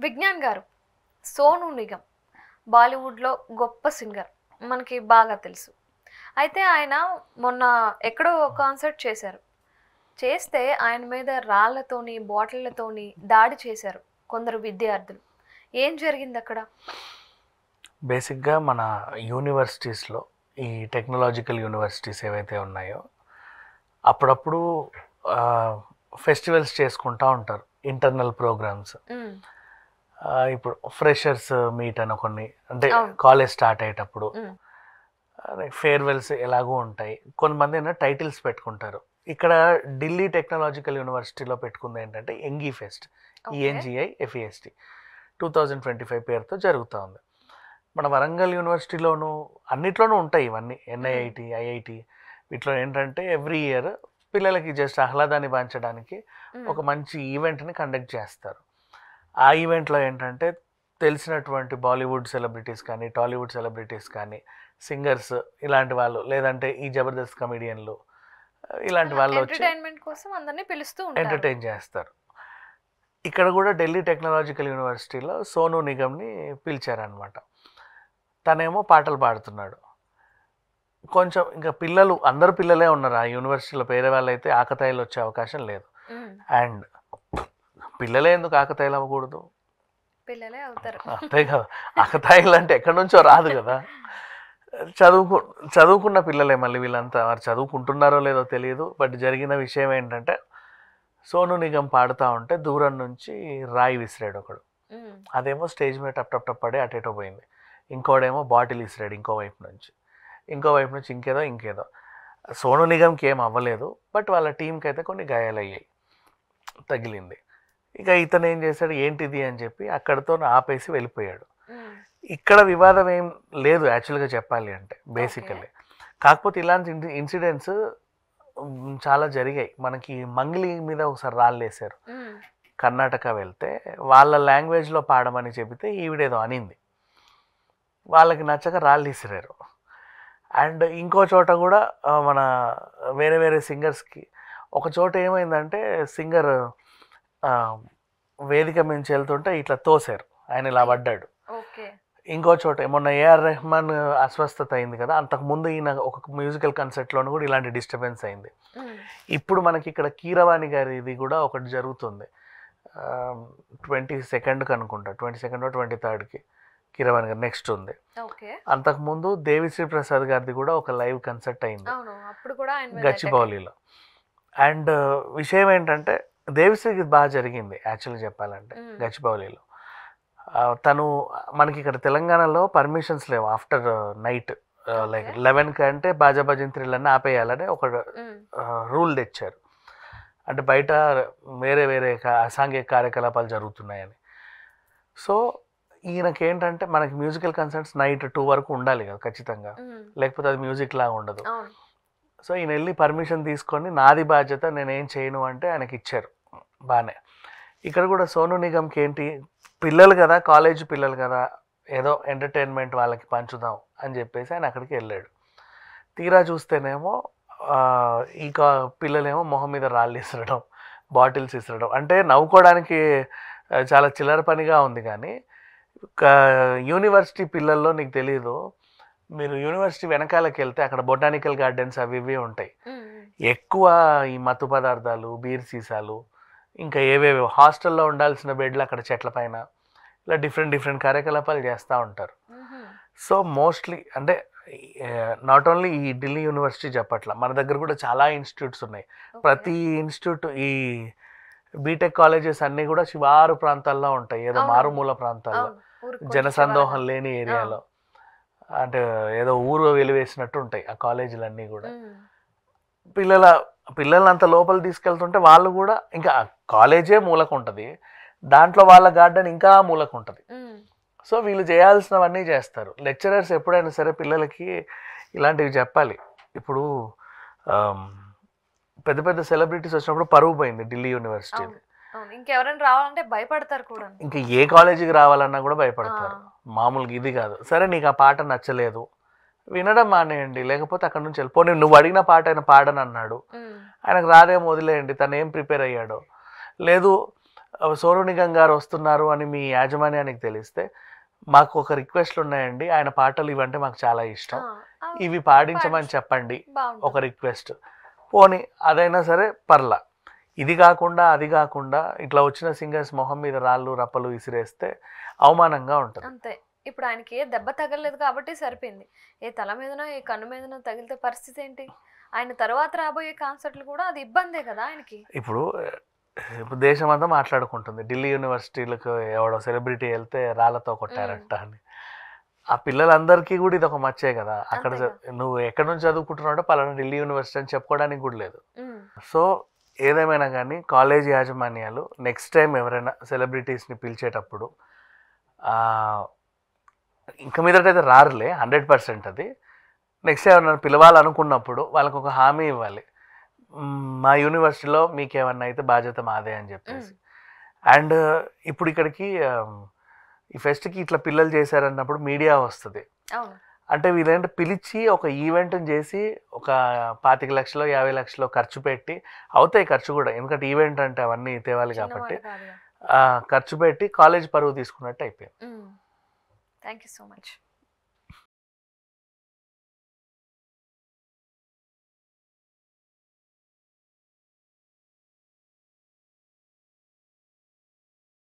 విజ్ఞాన్ గారు, సోను నిగమ్ బాలీవుడ్లో గొప్ప సింగర్, మనకి బాగా తెలుసు. అయితే ఆయన మొన్న ఎక్కడో కాన్సర్ట్ చేశారు. చేస్తే ఆయన మీద రాళ్లతోని బాటిళ్లతోని దాడి చేశారు కొందరు విద్యార్థులు. ఏం జరిగింది అక్కడ? బేసిక్గా మన యూనివర్సిటీస్లో ఈ టెక్నాలజికల్ యూనివర్సిటీస్ ఏవైతే ఉన్నాయో అప్పుడప్పుడు ఫెస్టివల్స్ చేసుకుంటూ ఉంటారు, ఇంటర్నల్ ప్రోగ్రామ్స్. ఇప్పుడు ఫ్రెషర్స్ మీట్ అని కొన్ని, అంటే కాలేజ్ స్టార్ట్ అయ్యేటప్పుడు ఫేర్వెల్స్ ఎలాగూ ఉంటాయి. కొంతమంది అయినా టైటిల్స్ పెట్టుకుంటారు. ఇక్కడ ఢిల్లీ టెక్నాలజికల్ యూనివర్సిటీలో పెట్టుకుంది ఏంటంటే ఎంగీ ఫెస్ట్, ఈఎన్జిఐ ఎఫ్ఈఎస్టి 2025 పేరుతో జరుగుతూ ఉంది. మన వరంగల్ యూనివర్సిటీలోనూ అన్నిట్లోనూ ఉంటాయి ఇవన్నీ, ఎన్ఐఐటి, ఐఐటి. వీటిలో ఏంటంటే ఎవ్రీ ఇయర్ పిల్లలకి జస్ట్ ఆహ్లాదాన్ని పంచడానికి ఒక మంచి ఈవెంట్ని కండక్ట్ చేస్తారు. ఆ ఈవెంట్లో ఏంటంటే తెలిసినటువంటి బాలీవుడ్ సెలబ్రిటీస్ కానీ, టాలీవుడ్ సెలబ్రిటీస్ కానీ, సింగర్స్ ఇలాంటి వాళ్ళు, లేదంటే ఈ జబర్దస్త్ కమెడియన్లు ఇలాంటి వాళ్ళు వచ్చి ఎంటర్టైన్మెంట్ కోసం అందరినీ పిలుస్తూ ఎంటర్టైన్ చేస్తారు. ఇక్కడ కూడా ఢిల్లీ టెక్నాలజికల్ యూనివర్సిటీలో సోను నిగమ్ని పిలిచారనమాట. తనేమో పాటలు పాడుతున్నాడు. కొంచెం ఇంకా పిల్లలు, అందరు పిల్లలే ఉన్నారు ఆ యూనివర్సిటీలో, వేరే వాళ్ళు అయితే ఆకతాయిలు వచ్చే అవకాశం లేదు. అండ్ పిల్లలే ఎందుకు ఆకతాయిలు అవ్వకూడదు? పిల్లలే అవుతారు అంతే కదా, ఆకతాయిలు అంటే ఎక్కడి నుంచో రాదు కదా. చదువుకున్న పిల్లలే మళ్ళీ వీళ్ళంతా. వారు చదువుకుంటున్నారో లేదో తెలియదు. బట్ జరిగిన విషయం ఏంటంటే సోను నిగమ్ పాడుతూ ఉంటే దూరం నుంచి రాయి విసిరాడు ఒకడు. అదేమో స్టేజ్ మీద టప్ టప్ టప్ పడి అటేటో పోయింది. ఇంకోడేమో బాటిల్ విసిరాడు ఇంకో వైపు నుంచి ఇంకేదో. సోను నిగమ్కి ఏం అవ్వలేదు, బట్ వాళ్ళ టీంకి అయితే కొన్ని గాయాలయ్యాయి, తగిలింది. ఇక ఇతను ఏం చేశాడు, ఏంటిది అని చెప్పి అక్కడితో ఆపేసి వెళ్ళిపోయాడు. ఇక్కడ వివాదం ఏం లేదు యాక్చువల్గా చెప్పాలి అంటే బేసికల్లీ. కాకపోతే ఇలాంటి ఇన్సిడెంట్స్ చాలా జరిగాయి. మనకి మంగ్లీ మీద ఒకసారి రాళ్ళు వేశారు. కర్ణాటక వెళ్తే వాళ్ళ లాంగ్వేజ్లో పాడమని చెబితే ఈవిడేదో అనింది, వాళ్ళకి నచ్చక రాళ్ళు విసిరారు. అండ్ ఇంకో చోట కూడా మన వేరే వేరే సింగర్స్కి, ఒక చోట ఏమైందంటే సింగర్ వేదిక మించి వెళ్తుంటే ఇట్లా తోసారు, ఆయన ఇలా పడ్డాడు. ఇంకో చోట మొన్న ఏఆర్ రెహమాన్ అస్వస్థత అయింది కదా, అంతకుముందు ఈయన ఒక మ్యూజికల్ కన్సర్ట్లోనూ కూడా ఇలాంటి డిస్టర్బెన్స్ అయింది. ఇప్పుడు మనకి ఇక్కడ కీరవాణి గారి ఇది కూడా ఒకటి జరుగుతుంది 22nd అనుకుంటా, 22nd or 23rd కీరవాణి గారు నెక్స్ట్ ఉంది. అంతకుముందు దేవిశ్రీ ప్రసాద్ గారిది కూడా ఒక లైవ్ కన్సర్ట్ అయింది గచ్చిబౌలిలో. అండ్ విషయం ఏంటంటే దేవిశ్రీకి బాగా జరిగింది యాక్చువల్గా చెప్పాలంటే గచ్చిబౌలిలో. తను మనకి ఇక్కడ తెలంగాణలో పర్మిషన్స్ లేవు ఆఫ్టర్ నైట్ లైక్ 11 కంటే బాజా భజంత్రీలన్నీ ఆపేయాలని ఒక రూల్ తెచ్చారు. అంటే బయట వేరే వేరే అసాంఘిక కార్యకలాపాలు జరుగుతున్నాయని. సో ఈయనకి ఏంటంటే మనకి మ్యూజికల్ కన్సర్ట్స్ నైట్ 2 వరకు ఉండాలి కదా ఖచ్చితంగా, లేకపోతే అది మ్యూజిక్ లాగా ఉండదు. సో ఈయన వెళ్ళి పర్మిషన్ తీసుకొని నాది బాధ్యత, నేనేం చేయను అంటే ఆయనకి ఇచ్చారు బాగానే. ఇక్కడ కూడా సోను నిగమ్కి ఏంటి, పిల్లలు కదా, కాలేజ్ పిల్లలు కదా, ఏదో ఎంటర్టైన్మెంట్ వాళ్ళకి పంచుదాం అని చెప్పేసి ఆయన అక్కడికి వెళ్ళాడు. తీరా చూస్తేనేమో ఈ పిల్లలేమో మొహం మీద రాళ్ళు విసరడం, బాటిల్స్ విసరడం. అంటే నవ్వుకోవడానికి చాలా చిల్లర పనిగా ఉంది, కానీ యూనివర్సిటీ పిల్లల్లో నీకు తెలీదు, మీరు యూనివర్సిటీ వెనకాలకి వెళ్తే అక్కడ బొటానికల్ గార్డెన్స్ అవి ఇవి ఉంటాయి. ఎక్కువ ఈ మత్తు పదార్థాలు, బీర్ సీసాలు, ఇంకా ఏవేవో హాస్టల్లో ఉండాల్సిన బెడ్లు అక్కడ చెట్ల పైన ఇలా డిఫరెంట్ కార్యకలాపాలు చేస్తూ ఉంటారు. సో మోస్ట్లీ అంటే నాట్ ఓన్లీ ఈ ఢిల్లీ యూనివర్సిటీ చెప్పట్ల, మన దగ్గర కూడా చాలా ఇన్స్టిట్యూట్స్ ఉన్నాయి. ప్రతి ఇన్స్టిట్యూట్, ఈ బీటెక్ కాలేజెస్ అన్నీ కూడా శివారు ప్రాంతాల్లో ఉంటాయి, ఏదో మారుమూల ప్రాంతాల్లో, జనసందోహం లేని ఏరియాలో, అంటే ఏదో ఊరు వెలివేసినట్టు ఉంటాయి ఆ కాలేజీలన్నీ కూడా. పిల్లల్ని అంత లోపల తీసుకెళ్తుంటే వాళ్ళు కూడా, ఇంకా కాలేజే మూలకు ఉంటుంది, దాంట్లో వాళ్ళ గార్డెన్ ఇంకా మూలకు ఉంటుంది. సో వీళ్ళు చేయాల్సినవన్నీ చేస్తారు. లెక్చరర్స్ ఎప్పుడైనా సరే పిల్లలకి ఇలాంటివి చెప్పాలి. ఇప్పుడు పెద్ద పెద్ద సెలబ్రిటీస్ వచ్చినప్పుడు పరువు పోయింది ఢిల్లీ యూనివర్సిటీ. ఇంకెవరైనా రావాలంటే భయపడతారు కూడా, ఇంకా ఏ కాలేజీకి రావాలన్నా కూడా భయపడతారు. మామూలుగా ఇది కాదు, సరే నీకు ఆ పాట నచ్చలేదు వినడం మానేయండి, లేకపోతే అక్కడ నుంచి వెళ్ళిపోయి నువ్వు అడిగిన పాట ఆయన పాడని అన్నాడు, ఆయనకు రాదేమో వదిలేయండి, తను ఏం ప్రిపేర్ అయ్యాడో. లేదు సోను నిగమ్ గారు వస్తున్నారు అని మీ యాజమాన్యానికి తెలిస్తే మాకు ఒక రిక్వెస్ట్లు ఉన్నాయండి, ఆయన పాటలు ఇవంటే మాకు చాలా ఇష్టం, ఇవి పాడించమని చెప్పండి, ఒక రిక్వెస్ట్. పోనీ అదైనా సరే పర్లా. ఇది కాకుండా అది కాకుండా ఇట్లా వచ్చిన సింగర్స్ మొహం మీద రాళ్ళు రప్పలు విసిరేస్తే అవమానంగా ఉంటుంది. అంతే. ఇప్పుడు ఆయనకి ఏ దెబ్బ తగలలేదు కాబట్టి సరిపోయింది. ఏ తల మీదనో ఏ కన్ను మీదనో తగిలితే పరిస్థితి ఏంటి? ఆయన తర్వాత రాబోయే కాన్సర్ట్లు కూడా అది ఇబ్బందే కదా ఆయనకి. ఇప్పుడు దేశం అంతా మాట్లాడుకుంటుంది, ఢిల్లీ యూనివర్సిటీలకు ఎవడో సెలబ్రిటీ వెళ్తే రాళ్ళతో కొట్టారంట అని. ఆ పిల్లలందరికీ కూడా ఇది ఒక మచ్చే కదా. అక్కడ నువ్వు ఎక్కడి నుంచి చదువుకుంటున్నావు అంటే పలానా ఢిల్లీ యూనివర్సిటీ అని చెప్పుకోవడానికి కూడా లేదు. సో ఏదేమైనా కానీ కాలేజ్ యాజమాన్యాలు నెక్స్ట్ టైం ఎవరైనా సెలబ్రిటీస్ని పిలిచేటప్పుడు ఇంకా మీదటైతే రారులే 100%. అది నెక్స్ట్ ఎవరైనా పిలవాలనుకున్నప్పుడు వాళ్ళకు ఒక హామీ ఇవ్వాలి, మా యూనివర్సిటీలో మీకు ఏమన్నా అయితే బాధ్యత మాదే అని చెప్పేసి. అండ్ ఇప్పుడు ఇక్కడికి ఈ ఫెస్ట్కి ఇట్లా పిల్లలు చేశారన్నప్పుడు మీడియా వస్తుంది. అంటే వీళ్ళంటే పిలిచి ఒక ఈవెంట్ని చేసి ఒక 25 లక్షలు 50 లక్షలు ఖర్చు పెట్టి, అవుతాయి ఖర్చు కూడా, ఎందుకంటే ఈవెంట్ అంటే అవన్నీ తేవాలి కాబట్టి ఖర్చు పెట్టి కాలేజ్ పరువు తీసుకున్నట్టు అయిపోయింది. Thank you so much.